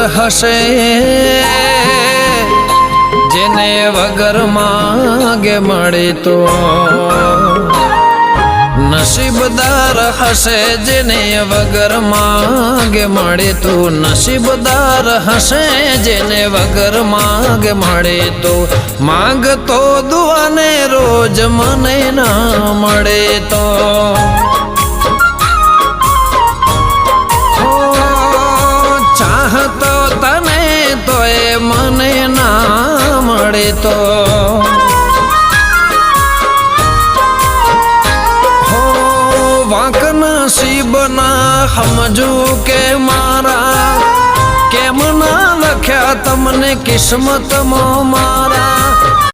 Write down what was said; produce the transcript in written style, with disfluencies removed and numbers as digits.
હશે જેને વગર માગે મળે તો નસીબદાર હશે જેને વગર માગે મળે તો નસીબદાર હશે જેને વગર માગે મળે તો માંગતો દુઆને રોજ મને ના મળે તો ચાહતો તને તો એ મને ના મળે તો વાંક નસીબના સમજુ કે મારા કેમ ના લખ્યા તમને કિસ્મતમાં મારા